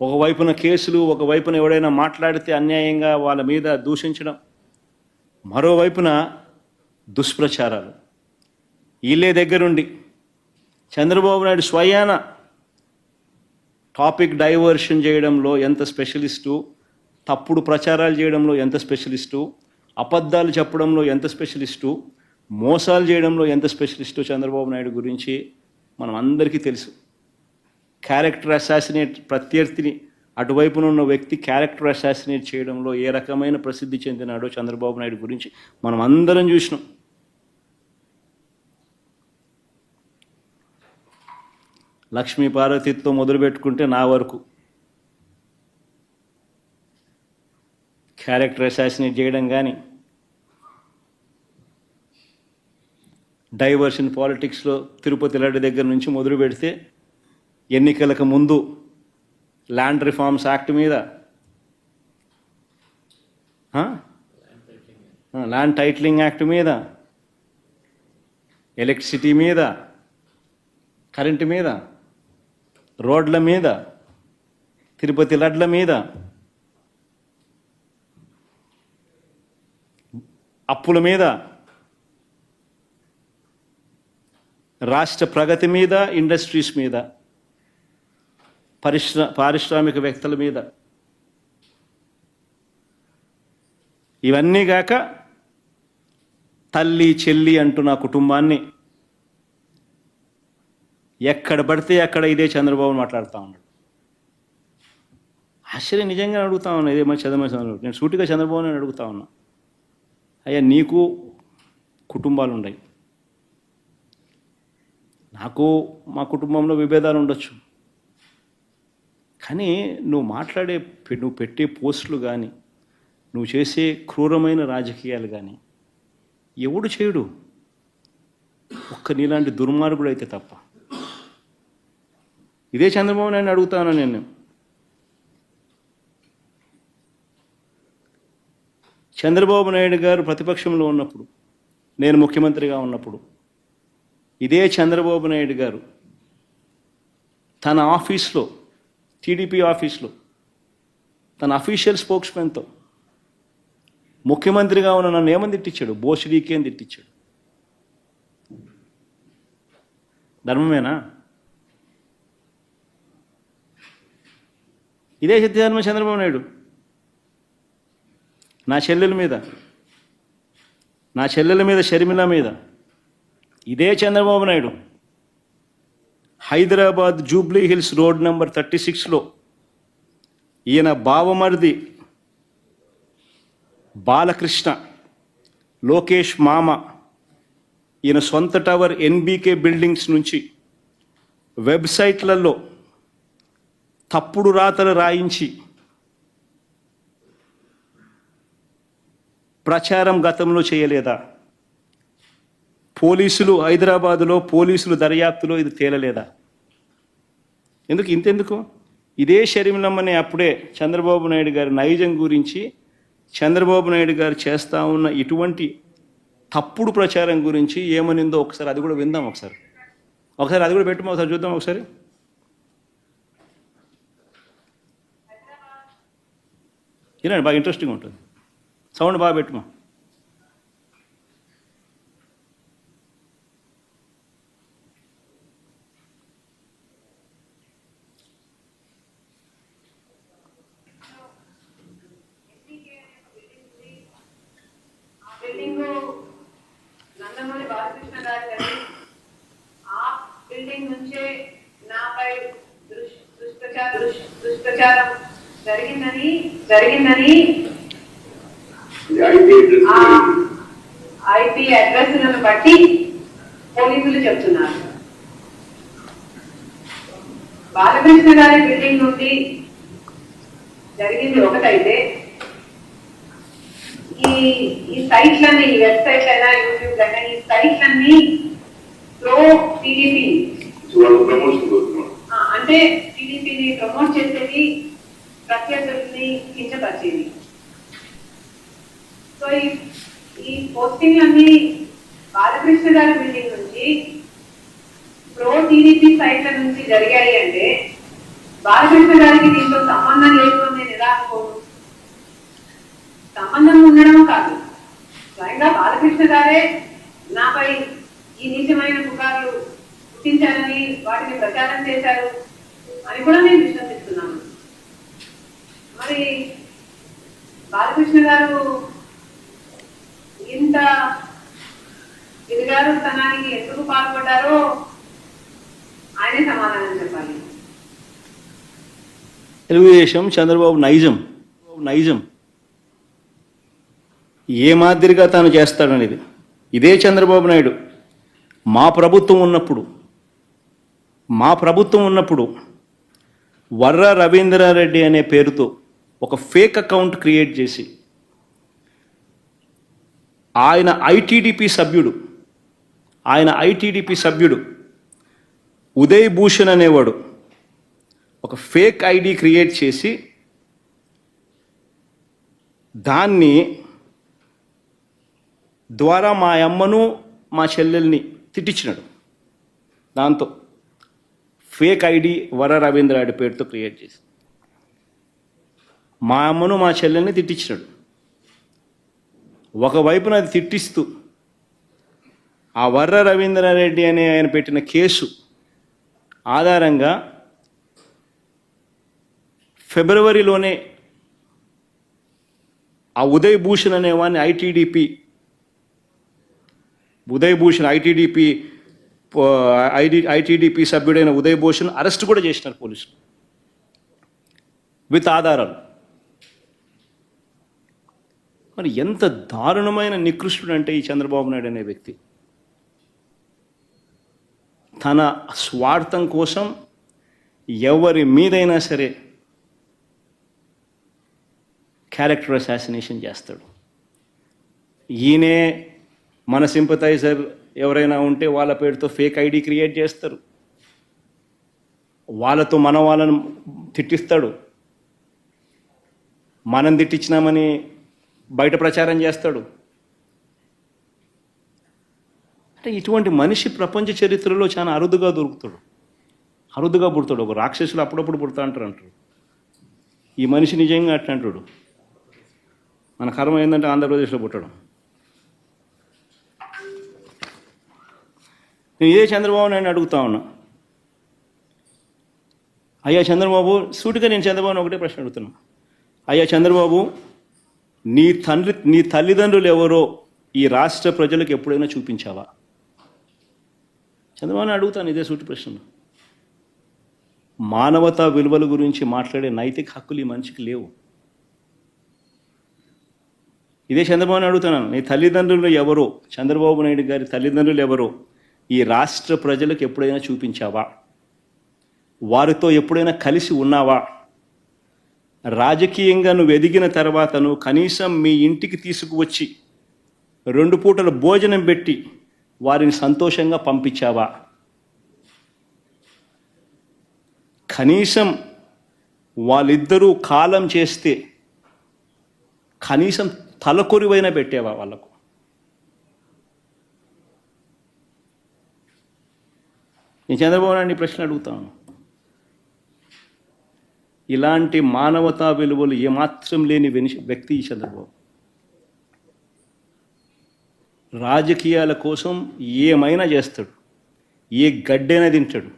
ఒకవైపున కేసులు, ఒకవైపున ఎవడైనా మాట్లాడితే అన్యాయంగా వాళ్ళ మీద దూషించడం, మరోవైపున దుష్ప్రచారాలు. వీళ్ళే దగ్గరుండి చంద్రబాబు నాయుడు స్వయాన టాపిక్ డైవర్షన్ చేయడంలో ఎంత స్పెషలిస్టు, తప్పుడు ప్రచారాలు చేయడంలో ఎంత స్పెషలిస్టు, అబద్ధాలు చెప్పడంలో ఎంత స్పెషలిస్టు, మోసాలు చేయడంలో ఎంత స్పెషలిస్టు చంద్రబాబు నాయుడు గురించి మనం అందరికీ తెలుసు. క్యారెక్టర్ అసాసినేట్, ప్రత్యర్థిని అటువైపున ఉన్న వ్యక్తి క్యారెక్టర్ అసాసినేట్ చేయడంలో ఏ రకమైన ప్రసిద్ధి చెందినాడో చంద్రబాబు నాయుడు గురించి మనం అందరం చూసినాం. లక్ష్మీ పార్వతితో మొదలుపెట్టుకుంటే నా వరకు క్యారెక్టర్ అసాసినేట్ చేయడం కానీ, డైవర్షన్ పాలిటిక్స్లో తిరుపతి లడ్డు దగ్గర నుంచి మొదలు పెడితే ఎన్నికలకు ముందు ల్యాండ్ రిఫార్మ్స్ యాక్ట్ మీద, ల్యాండ్ టైటిలింగ్ యాక్ట్ మీద, ఎలక్ట్రిసిటీ మీద, కరెంటు మీద, రోడ్ల మీద, తిరుపతి లడ్ల మీద, అప్పుల మీద, రాష్ట్ర ప్రగతి మీద, ఇండస్ట్రీస్ మీద, పారిశ్రామికవేత్తల మీద, ఇవన్నీ గాక తల్లి చెల్లి అంటూ నా కుటుంబాన్ని ఎక్కడ పడితే అక్కడ ఇదే చంద్రబాబు మాట్లాడుతూ ఉన్నాడు. ఆశ్చర్యం నిజంగా అడుగుతా ఉన్నా. ఇదే మరి చంద్రబాబు, నేను సూటిగా చంద్రబాబు నేను అడుగుతా ఉన్నా, అయ్యా నీకు కుటుంబాలు ఉన్నాయి, నాకు మా కుటుంబంలో విభేదాలు ఉండొచ్చు, కానీ నువ్వు పెట్టే పోస్టులు కానీ, నువ్వు చేసే క్రూరమైన రాజకీయాలు కానీ ఎవడు చేయడు, ఒక్క నీలాంటి దుర్మార్గుడు అయితే తప్ప. ఇదే చంద్రబాబు నాయుడు అడుగుతాను నేను. చంద్రబాబు నాయుడు గారు ప్రతిపక్షంలో ఉన్నప్పుడు, నేను ముఖ్యమంత్రిగా ఉన్నప్పుడు, ఇదే చంద్రబాబు నాయుడు గారు తన ఆఫీస్లో, టీడీపీ ఆఫీస్లో తన అఫీషియల్ స్పోక్స్మెన్తో ముఖ్యమంత్రిగా ఉన్న నన్ను ఏమని తిట్టించాడు? బోసిడీకి అని తిట్టించాడు. ధర్మమేనా? ఇదే సిద్ధార్థ చంద్రబాబు నాయుడు నా చెల్లెల మీద షర్మిల మీద, ఇదే Chandrababu Naidu Hyderabad Jubilee Hills road number 36లో ఈయన బావమరిది బాలకృష్ణ, లోకేష్ మామ, ఈయన సొంత టవర్ ఎన్బీకే బిల్డింగ్స్ నుంచి వెబ్సైట్లలో తప్పుడు రాతలు రాయించి ప్రచారం గతంలో చేయలేదా? పోలీసులు, హైదరాబాదులో పోలీసులు దర్యాప్తులో ఇది తేలలేదా? ఇంతెందుకు ఇదే షర్మిలమ్మని అప్పుడే చంద్రబాబు నాయుడు గారి నైజం గురించి, చంద్రబాబు నాయుడు గారు చేస్తూ ఉన్న ఇటువంటి తప్పుడు ప్రచారం గురించి ఏమనిందో ఒకసారి అది కూడా విందాం. ఒకసారి అది కూడా పెట్టుమా, ఒకసారి చూద్దాం. ఒకసారి వినండి, బాగా ఇంట్రెస్టింగ్ ఉంటుంది. సౌండ్ బాగా పెట్టుమా. నందమూరి బాలకృష్ణ గారి ఆ బిల్డింగ్ నుంచే నాపై దుష్ప్రచారం జరిగిందని ఐపీ అడ్రస్లను బట్టి పోలీసులు చెప్తున్నారు. బాలకృష్ణ గారి బిల్డింగ్ నుండి జరిగింది ఒకటైతే, ఈ సైట్లన్నీ, ఈ వెబ్సైట్ అయినా యూట్యూబ్ అయినా, ఈ సైట్లన్నీ ప్రో టీడీపీ అంటే టీడీపీని ప్రమోట్ చేసేది, ప్రత్యర్థుల్ని కించపరిచేది. సో ఈ పోస్టింగ్లన్నీ బాలకృష్ణ గారి బిల్డింగ్ నుంచి ప్రో టీడీపీ సైట్ల నుంచి జరిగాయి అంటే, బాలకృష్ణ గారికి దీంతో సంబంధం లేదు అని నేను ఎలా అనుకోను. సంబంధం ఉండడం కాదు, స్వయంగా బాలకృష్ణ గారే నాపై ఈ నీచమైన పుకార్లు పుట్టించారని, వాటిని ప్రచారం చేశారు అని కూడా నేను విశ్వసిస్తున్నాను. మరి బాలకృష్ణ గారు ఇంత దిగజారుతనానికి ఎందుకు పాల్పడ్డారో ఆయనే సమాధానం చెప్పాలి. తెలుగుదేశం చంద్రబాబు నైజం ఏ మాదిరిగా తాను చేస్తాడనేది. ఇదే చంద్రబాబు నాయుడు మా ప్రభుత్వం ఉన్నప్పుడు వర్ర రవీంద్రారెడ్డి అనే పేరుతో ఒక ఫేక్ అకౌంట్ క్రియేట్ చేసి ఆయన ఐటీడీపీ సభ్యుడు ఉదయ్ భూషణ్ అనేవాడు ఒక ఫేక్ ఐడి క్రియేట్ చేసి దాన్ని ద్వారా మా అమ్మను మా చెల్లెల్ని తిట్టించినాడు. దాంతో ఫేక్ ఐడి వర రవీంద్రారెడ్డి పేరుతో క్రియేట్ చేసి మా అమ్మను మా చెల్లెల్ని తిట్టించినాడు. ఒకవైపున అది తిట్టిస్తూ ఆ వర్ర రవీంద్రారెడ్డి అనే ఆయన పెట్టిన కేసు ఆధారంగా ఫిబ్రవరిలోనే ఆ ఉదయ్ భూషణ్ అనేవాడిని ఐటీడీపీ సభ్యుడైన ఉదయ్ భూషణ్ అరెస్ట్ కూడా చేసినారు పోలీసులు విత్ ఆధారాలు. మరి ఎంత దారుణమైన నికృష్టుడు అంటే ఈ చంద్రబాబు నాయుడు అనే వ్యక్తి. తన స్వార్థం కోసం ఎవరి మీదైనా సరే క్యారెక్టర్ అసాసినేషన్ చేస్తాడు. ఈయనే మన సింపథైజర్ ఎవరైనా ఉంటే వాళ్ళ పేరుతో ఫేక్ ఐడి క్రియేట్ చేస్తారు, వాళ్ళతో వాళ్ళని తిట్టిస్తాడు, మనం తిట్టించినామని బయట ప్రచారం చేస్తాడు. అంటే ఇటువంటి మనిషి ప్రపంచ చరిత్రలో చాలా అరుదుగా పుడతాడు. ఒక రాక్షసులు అప్పుడప్పుడు పుడతా అంటారు. ఈ మనిషి నిజంగా అట్లా అంటాడు. మన కర్మ ఏంటంటే ఆంధ్రప్రదేశ్లో పుట్టడం. నేను ఇదే చంద్రబాబు నాయుడు అడుగుతా ఉన్నా, అయ్యా చంద్రబాబు, సూటిగా నేను చంద్రబాబుని ఒకటే ప్రశ్న అడుగుతున్నా. అయ్యా చంద్రబాబు, నీ తల్లిదండ్రులు ఎవరో ఈ రాష్ట్ర ప్రజలకు ఎప్పుడైనా చూపించావా? చంద్రబాబుని అడుగుతాను ఇదే సూటి ప్రశ్న. మానవతా విలువల గురించి మాట్లాడే నైతిక హక్కులు ఈ మనిషికి లేవు. ఇదే చంద్రబాబుని అడుగుతున్నాను, నీ తల్లిదండ్రులు ఎవరో, చంద్రబాబు నాయుడు గారి తల్లిదండ్రులు ఎవరో ఈ రాష్ట్ర ప్రజలకు ఎప్పుడైనా చూపించావా? వారితో ఎప్పుడైనా కలిసి ఉన్నావా? రాజకీయంగా నువ్వు ఎదిగిన తర్వాత నువ్వు కనీసం మీ ఇంటికి తీసుకువచ్చి 2 పూటల భోజనం పెట్టి వారిని సంతోషంగా పంపించావా? కనీసం వాళ్ళిద్దరూ కాలం చేస్తే కనీసం తలకొరివైనా పెట్టావా వాళ్ళకు? నేను చంద్రబాబు నాయుడు ప్రశ్న అడుగుతాను. ఇలాంటి మానవతా విలువలు ఏమాత్రం లేని వ్యక్తి ఈ చంద్రబాబు. రాజకీయాల కోసం ఏమైనా చేస్తాడు, ఏ గడ్డైనా తింటాడు.